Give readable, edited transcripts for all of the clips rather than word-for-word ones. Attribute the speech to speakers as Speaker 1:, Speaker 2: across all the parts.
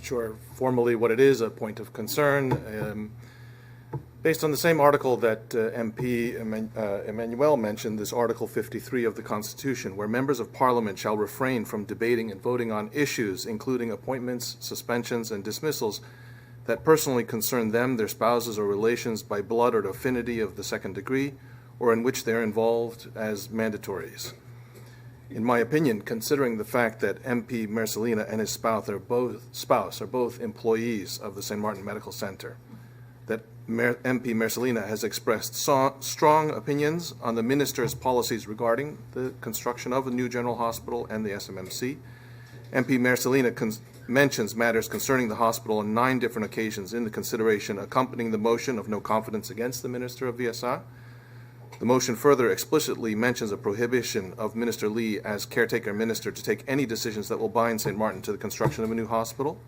Speaker 1: sure formally what it is, a point of concern. Based on the same article that MP Emmanuel mentioned, this Article 53 of the Constitution, where members of Parliament shall refrain from debating and voting on issues, including appointments, suspensions, and dismissals that personally concern them, their spouses, or relations by blood or affinity of the second degree, or in which they are involved as mandatories. In my opinion, considering the fact that MP Marcelina and his spouse are both employees of the St. Martin Medical Center, that MP Marcelina has expressed strong opinions on the minister's policies regarding the construction of a new general hospital and the SMMC. MP Marcelina mentions matters concerning the hospital on 9 different occasions in the consideration accompanying the motion of no confidence against the Minister of VSA. The motion further explicitly mentions a prohibition of Minister Lee as caretaker minister to take any decisions that will bind St. Martin to the construction of a new hospital.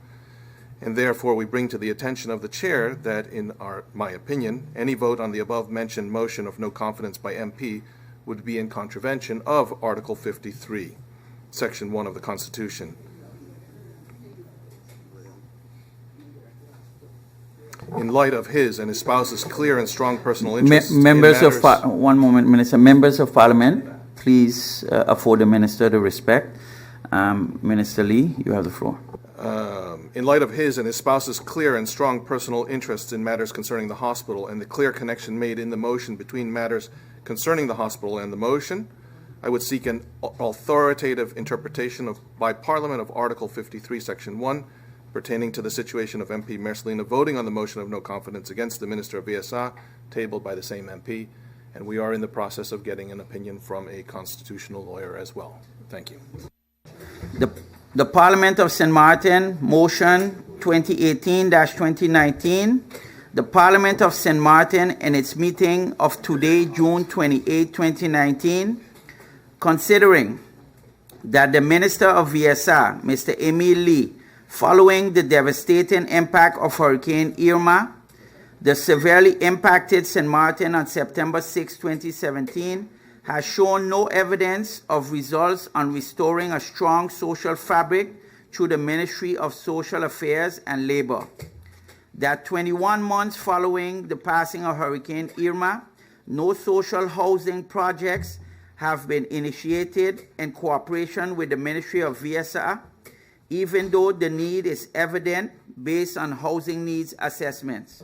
Speaker 1: And therefore, we bring to the attention of the chair that, in my opinion, any vote on the above-mentioned motion of no confidence by MP would be in contravention of Article 53, Section 1 of the Constitution. In light of his and his spouse's clear and strong personal interests
Speaker 2: members of one moment, Minister. Members of Parliament, please afford the Minister the respect. Minister Lee, you have the floor.
Speaker 1: In light of his and his spouse's clear and strong personal interests in matters concerning the hospital and the clear connection made in the motion between matters concerning the hospital and the motion, I would seek an authoritative interpretation by Parliament of Article 53, Section 1, pertaining to the situation of MP Marcelina voting on the motion of no confidence against the Minister of VSA, tabled by the same MP, and we are in the process of getting an opinion from a constitutional lawyer as well. Thank you.
Speaker 2: The Parliament of St. Martin, motion 2018-2019. The Parliament of St. Martin, in its meeting of today, June 28, 2019, considering that the Minister of VSA, Mr. Emil Lee, following the devastating impact of Hurricane Irma, the severely impacted St. Martin on September 6, 2017, has shown no evidence of results on restoring a strong social fabric through the Ministry of Social Affairs and Labor. That 21 months following the passing of Hurricane Irma, no social housing projects have been initiated in cooperation with the Ministry of VSA, even though the need is evident based on housing needs assessments.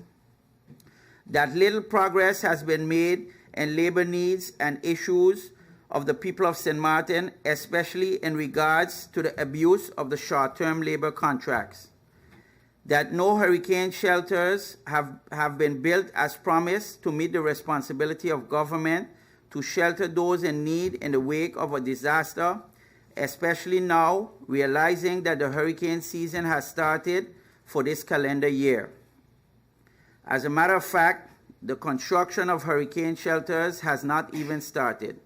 Speaker 2: That little progress has been made in labor needs and issues of the people of St. Martin, especially in regards to the abuse of the short-term labor contracts. That no hurricane shelters have been built as promised to meet the responsibility of government to shelter those in need in the wake of a disaster, especially now, realizing that the hurricane season has started for this calendar year. As a matter of fact, the construction of hurricane shelters has not even started.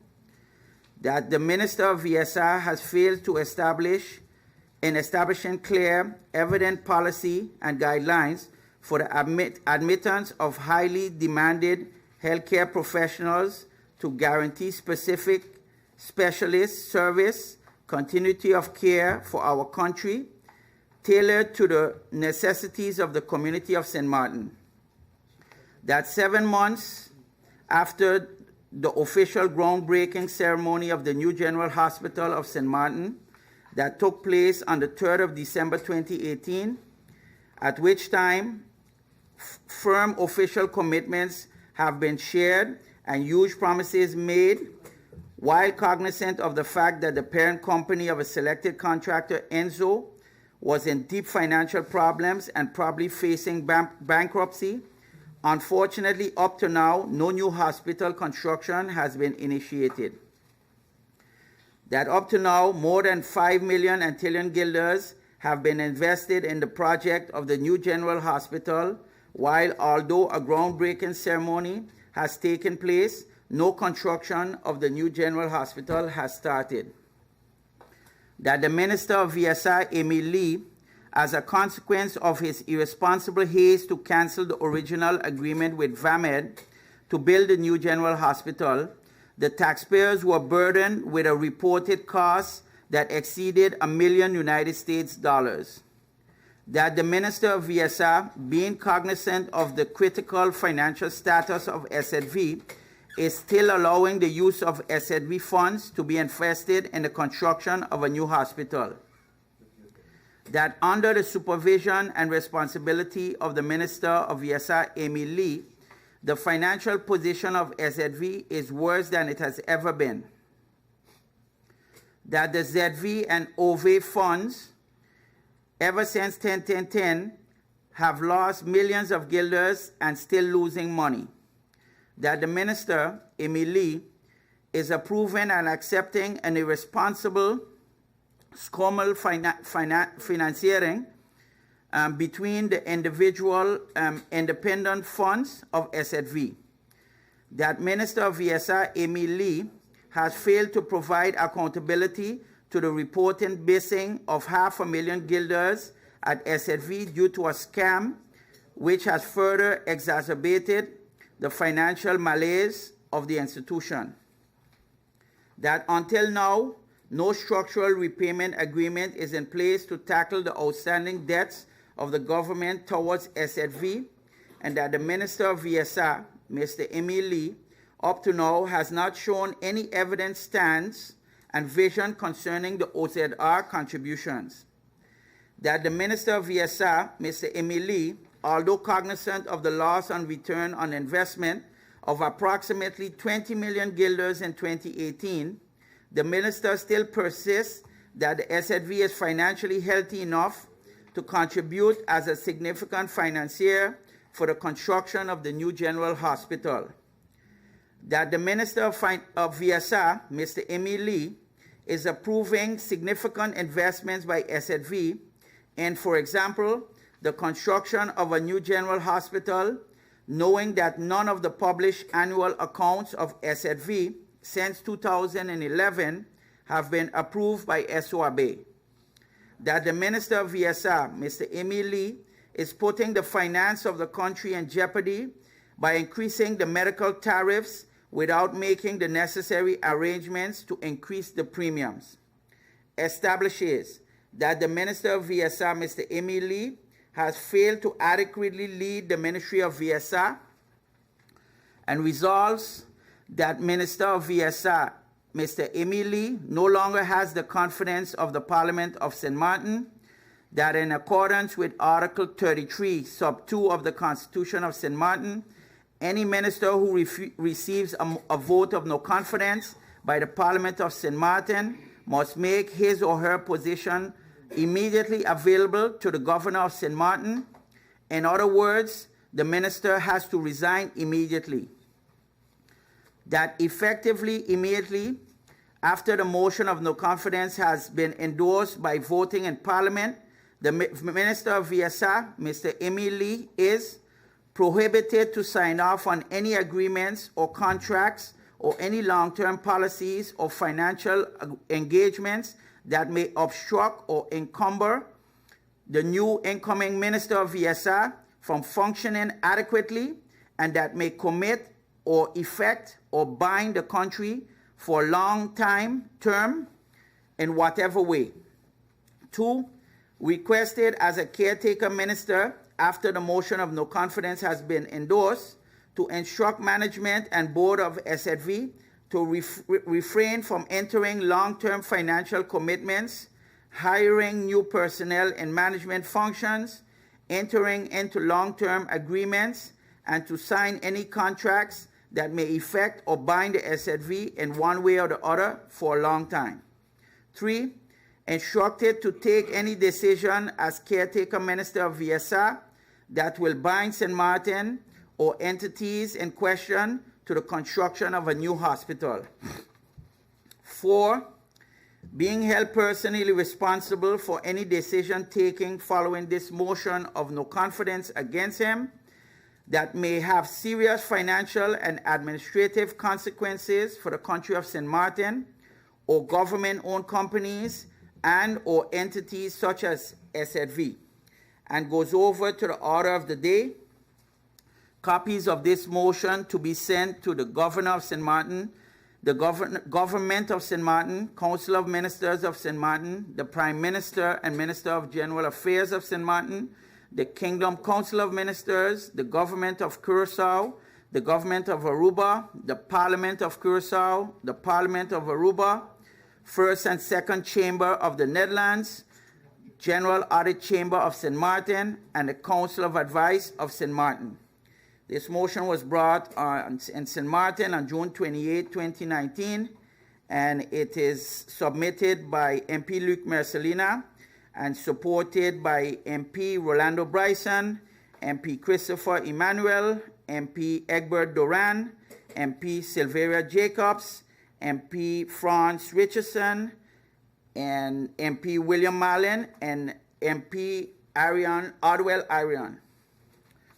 Speaker 2: That the Minister of VSA has failed to establishing clear, evident policy and guidelines for the admittance of highly demanded healthcare professionals to guarantee specific specialist service, continuity of care for our country, tailored to the necessities of the community of St. Martin. That 7 months after the official groundbreaking ceremony of the new General Hospital of St. Martin that took place on the 3rd of December 2018, at which time firm official commitments have been shared and huge promises made, while cognizant of the fact that the parent company of a selected contractor, Enzo, was in deep financial problems and probably facing bankruptcy. Unfortunately, up to now, no new hospital construction has been initiated. That up to now, more than 5 million Antillean guilders have been invested in the project of the new General Hospital, while although a groundbreaking ceremony has taken place, no construction of the new General Hospital has started. That the Minister of VSA, Emil Lee, as a consequence of his irresponsible haste to cancel the original agreement with VAMED to build the new General Hospital, the taxpayers were burdened with a reported cost that exceeded $1 million United States dollars. that the Minister of VSR, being cognizant of the critical financial status of SZV, is still allowing the use of SZV funds to be invested in the construction of a new hospital. That under the supervision and responsibility of the Minister of VSR, Amy Lee, the financial position of SZV is worse than it has ever been. That the ZV and OVE funds, ever since 10-10-10, have lost millions of guilders and still losing money. That the Minister, Amy Lee, is approving and accepting an irresponsible SCOML financiering between the individual independent funds of SZV. That Minister of VSR, Amy Lee, has failed to provide accountability to the reported missing of 500,000 guilders at SZV due to a scam which has further exacerbated the financial malaise of the institution. That until now, no structural repayment agreement is in place to tackle the outstanding debts of the government towards SZV, and that the Minister of VSR, Mr. Amy Lee, up to now has not shown any evident stance and vision concerning the OZR contributions. That the Minister of VSR, Mr. Amy Lee, although cognizant of the loss on return on investment of approximately 20 million guilders in 2018, the Minister still persists that the SZV is financially healthy enough to contribute as a significant financier for the construction of the new General Hospital. That the Minister of VSR, Mr. Amy Lee, is approving significant investments by SZV in, for example, the construction of a new General Hospital, knowing that none of the published annual accounts of SZV since 2011 have been approved by SOAB. That the Minister of VSR, Mr. Amy Lee, is putting the finance of the country in jeopardy by increasing the medical tariffs without making the necessary arrangements to increase the premiums. Establishes that the Minister of VSR, Mr. Amy Lee, has failed to adequately lead the Ministry of VSR, and resolves that Minister of VSR, Mr. Amy Lee, no longer has the confidence of the Parliament of St. Martin, that in accordance with Article 33, Sub 2 of the Constitution of St. Martin, any minister who receives a vote of no confidence by the Parliament of St. Martin must make his or her position immediately available to the Governor of St. Martin. In other words, the minister has to resign immediately. That effectively immediately after the motion of no confidence has been endorsed by voting in Parliament, the Minister of VSR, Mr. Amy Lee, is prohibited to sign off on any agreements or contracts or any long-term policies or financial engagements that may obstruct or encumber the new incoming Minister of VSR from functioning adequately, and that may commit or effect or bind the country for a long term in whatever way. 2, requested as a caretaker minister after the motion of no confidence has been endorsed to instruct management and board of SZV to refrain from entering long-term financial commitments, hiring new personnel in management functions, entering into long-term agreements, and to sign any contracts that may affect or bind the SZV in one way or the other for a long time. 3, instructed to take any decision as caretaker minister of VSR that will bind St. Martin or entities in question to the construction of a new hospital. 4, being held personally responsible for any decision taken following this motion of no confidence against him that may have serious financial and administrative consequences for the country of St. Martin or government-owned companies and or entities such as SZV. And goes over to the order of the day. Copies of this motion to be sent to the Governor of St. Martin, the Government of St. Martin, Council of Ministers of St. Martin, the Prime Minister and Minister of General Affairs of St. Martin, the Kingdom Council of Ministers, the Government of Curaçao, the Government of Aruba, the Parliament of Curaçao, the Parliament of Aruba, First and Second Chamber of the Netherlands, General Audit Chamber of St. Martin, and the Council of Advice of St. Martin. This motion was brought in St. Martin on June 28, 2019, and it is submitted by MP Luc Mercelina and supported by MP Rolando Bryson, MP Christopher Emmanuel, MP Egbert Doran, MP Silveria Jacobs, MP Franz Richardson, and MP William Mallon, and MP Odwell Arian.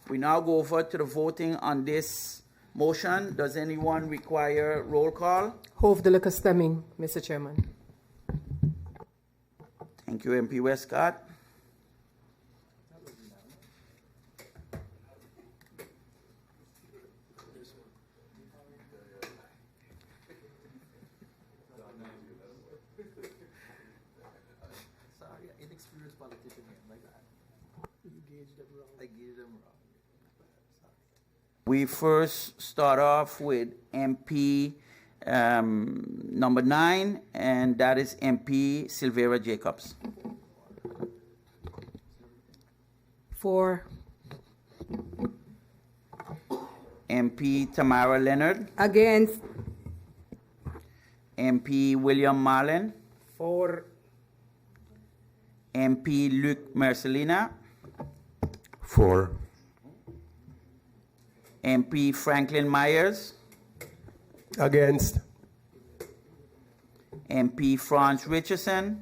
Speaker 2: We now go over to the voting on this motion. Does anyone require roll call?
Speaker 3: Hoofdelijke stemming, Mr. Chairman.
Speaker 2: Thank you, MP Westcott.
Speaker 4: Sorry, inexperienced politician here, like that. You gauged them wrong. I gauged them wrong.
Speaker 2: We first start off with MP number 9, and that is MP Silveria Jacobs.
Speaker 3: For.
Speaker 2: MP Tamara Leonard,
Speaker 3: Against.
Speaker 2: MP William Mallon,
Speaker 3: For.
Speaker 2: MP Luc Mercelina,
Speaker 5: For.
Speaker 2: MP Franklin Myers,
Speaker 5: Against.
Speaker 2: MP Franz Richardson,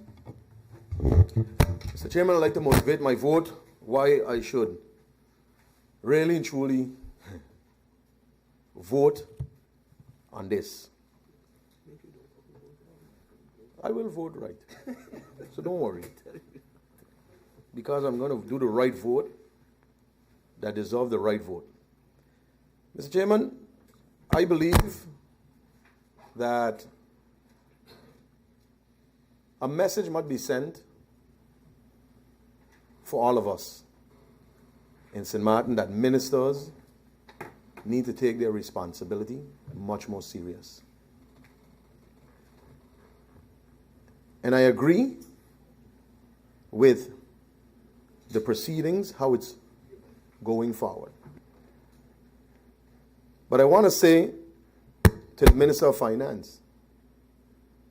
Speaker 1: Mr. Chairman, I'd like to motivate my vote why I should really and truly vote on this. I will vote right. So don't worry. Because I'm going to do the right vote that deserves the right vote. Mr. Chairman, I believe that a message must be sent for all of us in St. Martin that ministers need to take their responsibility much more serious. And I agree with the proceedings, how it's going forward. But I want to say to the Minister of Finance,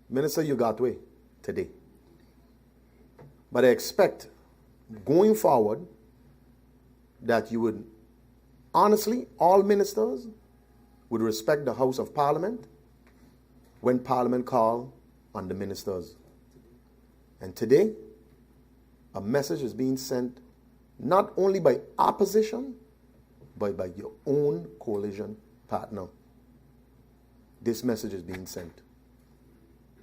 Speaker 1: Minister, you got away today. But I expect going forward that you would, honestly, all ministers would respect the House of Parliament when Parliament call on the ministers. And today, a message is being sent not only by opposition, but by your own coalition partner. This message is being sent.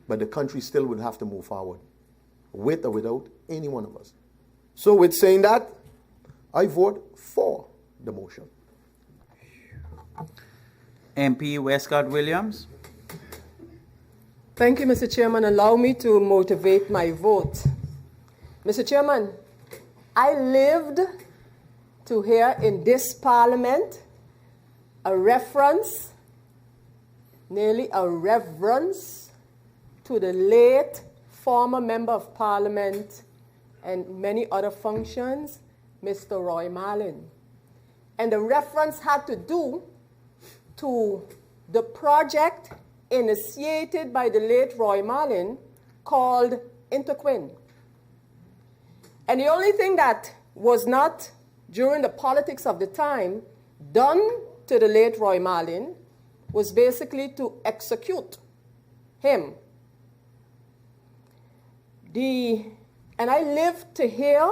Speaker 1: But the country still would have to move forward, with or without any one of us. So with saying that, I vote for the motion.
Speaker 2: MP Westcott Williams.
Speaker 3: Thank you, Mr. Chairman. Allow me to motivate my vote. Mr. Chairman, I lived to hear in this parliament a reference, nearly a reverence, to the late former member of parliament and many other functions, Mr. Roy Mallon. And the reference had to do to the project initiated by the late Roy Mallon called Interquin. And the only thing that was not, during the politics of the time, done to the late Roy Mallon was basically to execute him. And I lived to hear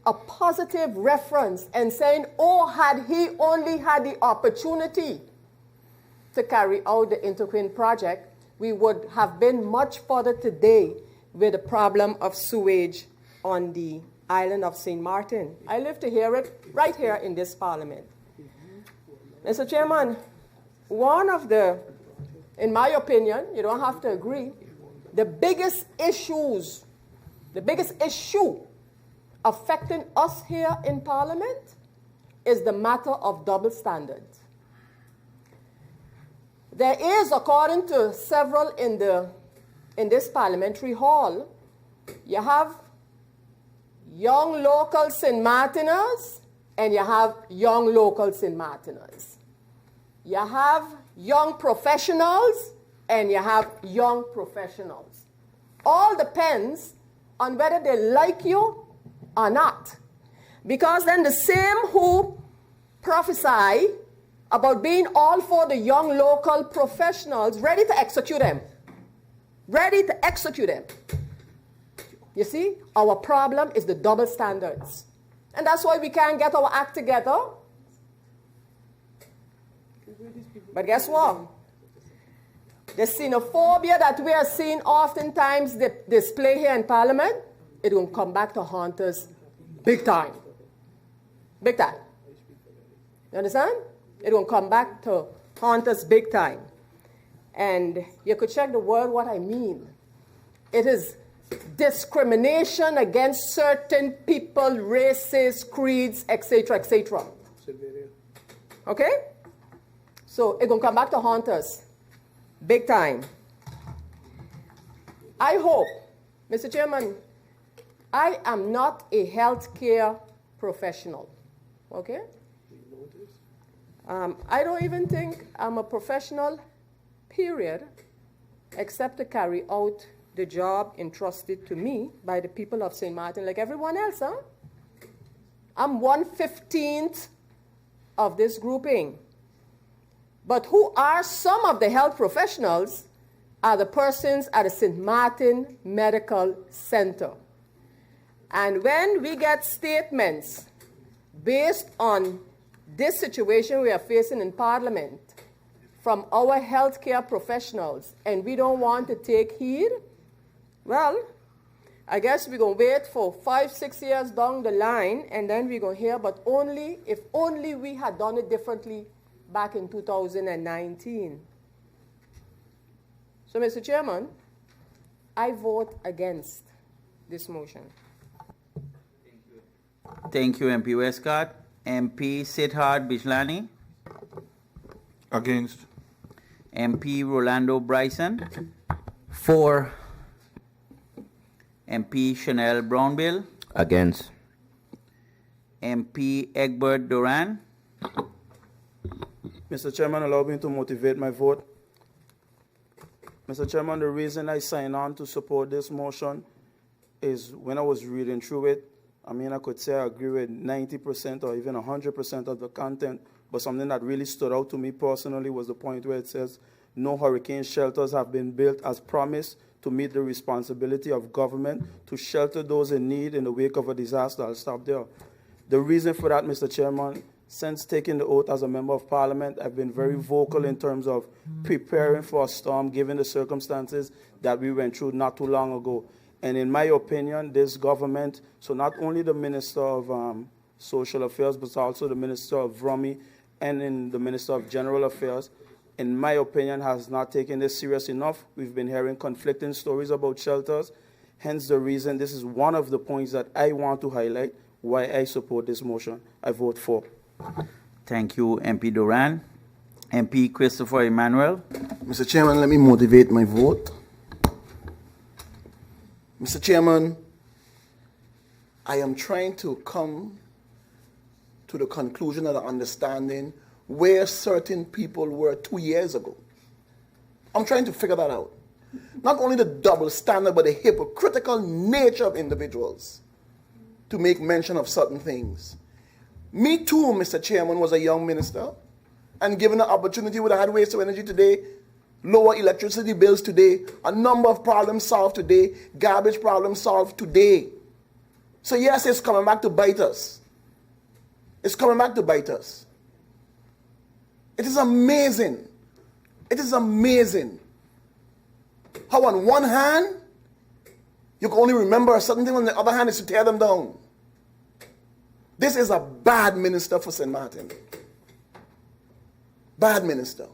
Speaker 3: a positive reference and saying, oh, had he only had the opportunity to carry out the Interquin project, we would have been much further today with the problem of sewage on the island of St. Martin. I live to hear it right here in this parliament. Mr. Chairman, one of the in my opinion, you don't have to agree, the biggest issue affecting us here in Parliament is the matter of double standards. There is, according to several in this parliamentary hall, you have young local St. Martiners and you have young local St. Martiners. You have young professionals and you have young professionals. All depends on whether they like you or not. Because then the same who prophesy about being all for the young local professionals, ready to execute them. Ready to execute them. You see, our problem is the double standards. And that's why we can't get our act together. But guess what? The xenophobia that we are seeing oftentimes display here in Parliament, it will come back to haunt us big time. Big time. You understand? It will come back to haunt us big time. And you could check the word what I mean. It is discrimination against certain people, races, creeds, etc., etc. Okay? So it's going to come back to haunt us big time. I hope, Mr. Chairman, I am not a healthcare professional. Okay? I don't even think I'm a professional, period, except to carry out the job entrusted to me by the people of St. Martin, like everyone else, huh? I'm 1/15 of this grouping. But who are some of the health professionals are the persons at the St. Martin Medical Center. And when we get statements based on this situation we are facing in Parliament from our healthcare professionals, and we don't want to take heed, well, I guess we're going to wait for 5-6 years down the line, and then we're going to hear, but only if only we had done it differently back in 2019. So, Mr. Chairman, I vote against this motion.
Speaker 2: Thank you, MP Westcott. MP Siddharth Bijlani.
Speaker 1: Against.
Speaker 2: MP Rolando Bryson.
Speaker 6: For.
Speaker 2: MP Chanel Brownbill.
Speaker 6: Against.
Speaker 2: MP Egbert Duran.
Speaker 4: Mr. Chairman, allow me to motivate my vote. Mr. Chairman, the reason I signed on to support this motion is when I was reading through it, I mean, I could say I agree with 90% or even 100% of the content, but something that really stood out to me personally was the point where it says, no hurricane shelters have been built as promised to meet the responsibility of government to shelter those in need in the wake of a disaster. I'll stop there. The reason for that, Mr. Chairman, since taking the oath as a member of Parliament, I've been very vocal in terms of preparing for a storm, given the circumstances that we went through not too long ago. And in my opinion, this government, so not only the Minister of Social Affairs, but also the Minister of RUMI and in the Minister of General Affairs, in my opinion, has not taken this serious enough. We've been hearing conflicting stories about shelters. Hence the reason this is one of the points that I want to highlight why I support this motion. I vote for.
Speaker 2: Thank you, MP Duran. MP Christopher Emmanuel.
Speaker 7: Mr. Chairman, let me motivate my vote. Mr. Chairman, I am trying to come to the conclusion of the understanding where certain people were 2 years ago. I'm trying to figure that out. Not only the double standard, but the hypocritical nature of individuals to make mention of certain things. Me too, Mr. Chairman, was a young minister, and given the opportunity would have had waste of energy today, lower electricity bills today, a number of problems solved today, garbage problems solved today. So yes, it's coming back to bite us. It's coming back to bite us. It is amazing. It is amazing how on one hand, you can only remember a certain thing, on the other hand is to tear them down. This is a bad minister for St. Martin. Bad minister.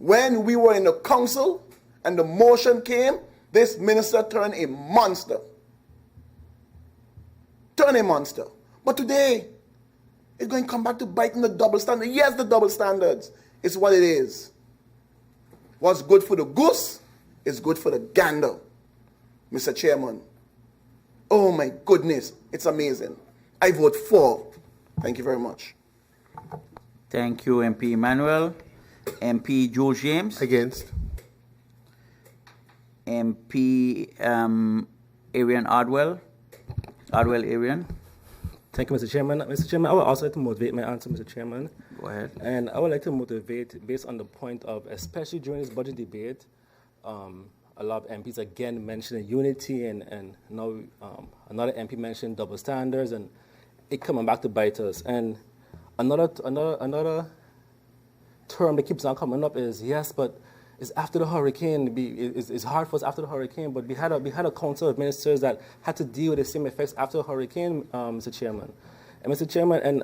Speaker 7: When we were in the council and the motion came, this minister turned a monster. Turn a monster. But today, it's going to come back to biting the double standard. Yes, the double standards. It's what it is. What's good for the goose is good for the gander, Mr. Chairman. Oh my goodness, it's amazing. I vote for. Thank you very much.
Speaker 2: Thank you, MP Emmanuel. MP Joe James.
Speaker 5: Against.
Speaker 2: MP Arian Ardwell. Ardwell Arian.
Speaker 8: Thank you, Mr. Chairman. Mr. Chairman, I would also like to motivate my answer, Mr. Chairman.
Speaker 2: Go ahead.
Speaker 8: And I would like to motivate based on the point of, especially during this budget debate, a lot of MPs again mentioning unity, and now another MP mentioned double standards, and it coming back to bite us. And another term that keeps on coming up is, yes, but it's after the hurricane. It's hard for us after the hurricane, but we had a council of ministers that had to deal with the same effects after the hurricane, Mr. Chairman. And Mr. Chairman, and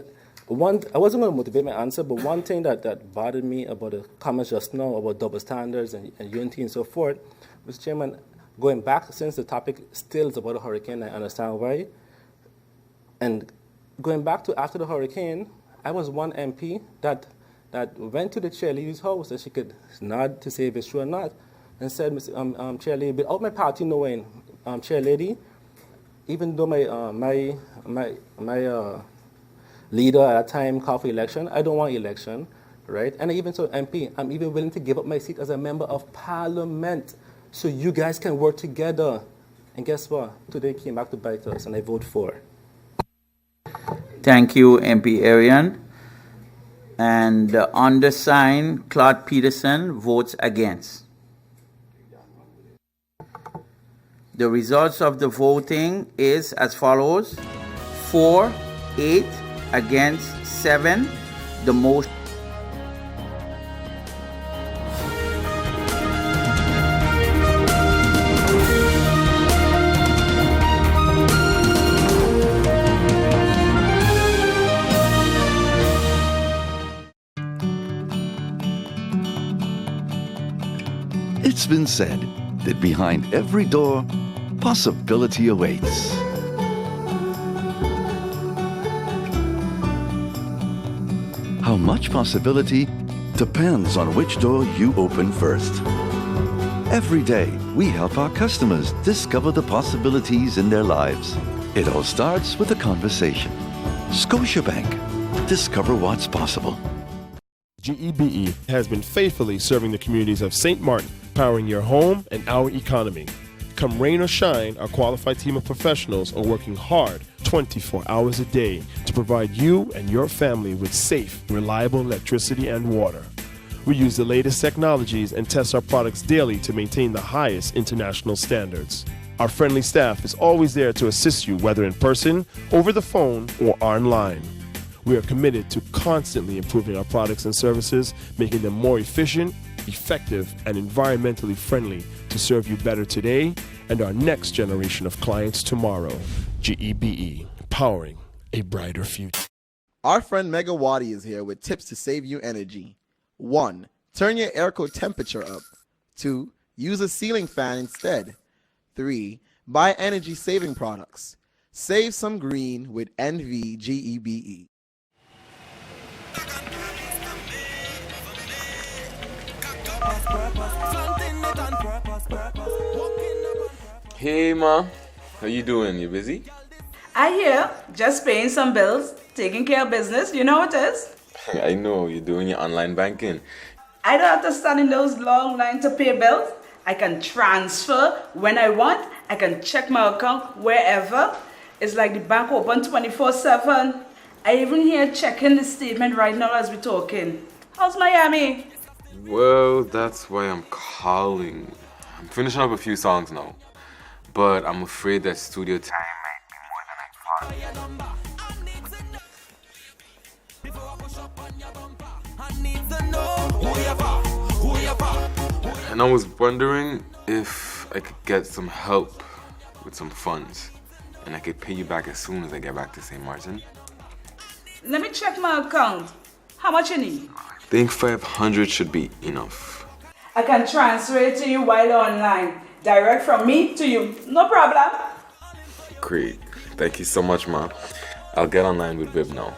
Speaker 8: I wasn't going to motivate my answer, but one thing that bothered me about the comments just now about double standards and unity and so forth, Mr. Chairman, going back, since the topic still is about the hurricane, I understand why. And going back to after the hurricane, I was one MP that went to the chairlady's house, and she could nod to say if it's true or not, and said, chairlady, without my party knowing, chairlady, even though my leader at that time called for election, I don't want election, right? And I even told MP, I'm even willing to give up my seat as a member of parliament so you guys can work together. And guess what? Today came back to bite us, and I vote for.
Speaker 2: Thank you, MP Arian. And on the sign, Claude Peterson votes against. The results of the voting is as follows: 4, 8, against 7. The motion.
Speaker 9: It's been said that behind every door, possibility awaits. How much possibility depends on which door you open first. Every day, we help our customers discover the possibilities in their lives. It all starts with a conversation. Scotiabank. Discover what's possible.
Speaker 10: GEBE has been faithfully serving the communities of St. Martin, powering your home and our economy. Come rain or shine, our qualified team of professionals are working hard 24 hours a day to provide you and your family with safe, reliable electricity and water. We use the latest technologies and test our products daily to maintain the highest international standards. Our friendly staff is always there to assist you, whether in person, over the phone, or online. We are committed to constantly improving our products and services, making them more efficient, effective, and environmentally friendly to serve you better today and our next generation of clients tomorrow. GEBE, powering a brighter future.
Speaker 11: Our friend Megawati is here with tips to save you energy. 1. Turn your airco temperature up. 2. Use a ceiling fan instead. 3. Buy energy-saving products. Save some green with NVGEBE.
Speaker 12: Hey ma, how you doing? You busy?
Speaker 13: I hear, just paying some bills, taking care of business, you know what it is?
Speaker 12: I know, you're doing your online banking.
Speaker 13: I don't have to stand in those long lines to pay bills. I can transfer when I want. I can check my account wherever. It's like the bank open 24/7. I even here checking the statement right now as we're talking. How's Miami?
Speaker 12: Well, that's why I'm calling. I'm finishing up a few songs now, but I'm afraid that studio time might be more than I thought. And I was wondering if I could get some help with some funds, and I could pay you back as soon as I get back to St. Martin.
Speaker 13: Let me check my account. How much you need?
Speaker 12: I think 500 should be enough.
Speaker 13: I can transfer it to you while online. Direct from me to you. No problem.
Speaker 12: Great. Thank you so much, Ma. I'll get online with Viv now.
Speaker 13: Alright,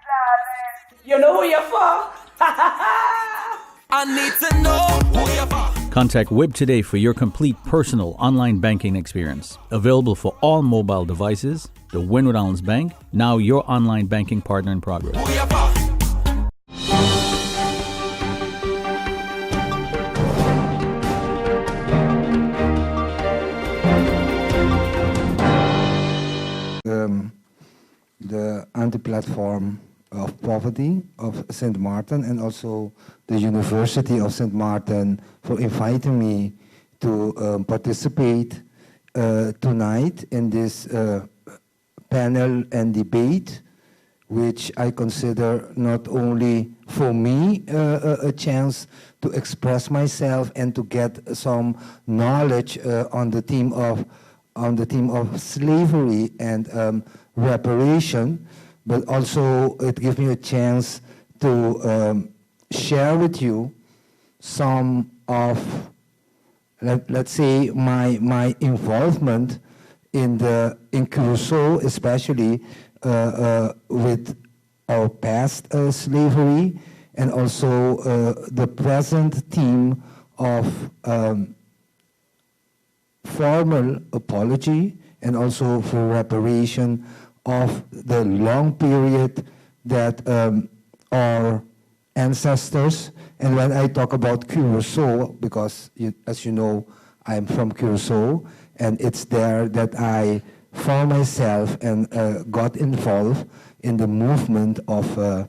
Speaker 13: darling. You know who you're for?
Speaker 14: I need to know who you're for.
Speaker 15: Contact WIB today for your complete personal online banking experience. Available for all mobile devices, the Windward Islands Bank, now your online banking partner in progress.
Speaker 14: Who you're for.
Speaker 16: The anti-platform of poverty of St. Martin and also the University of St. Martin for inviting me to participate tonight in this panel and debate, which I consider not only for me a chance to express myself and to get some knowledge on the theme of slavery and reparation, but also it gives me a chance to share with you some of, let's say, my involvement in Curaçao, especially with our past slavery, and also the present theme of formal apology and also for reparation of the long period that our ancestors, and when I talk about Curaçao, because as you know, I'm from Curaçao, and it's there that I found myself and got involved in the movement of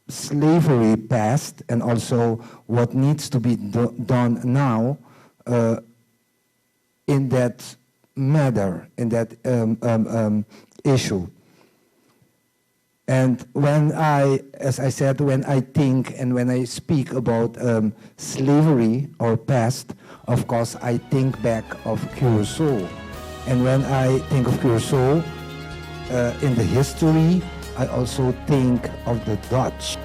Speaker 16: slavery past, and also what needs to be done now in that matter, in that issue. And when as I said, when I think and when I speak about slavery or past, of course I think back of Curaçao. And when I think of Curaçao in the history, I also think of the Dutch.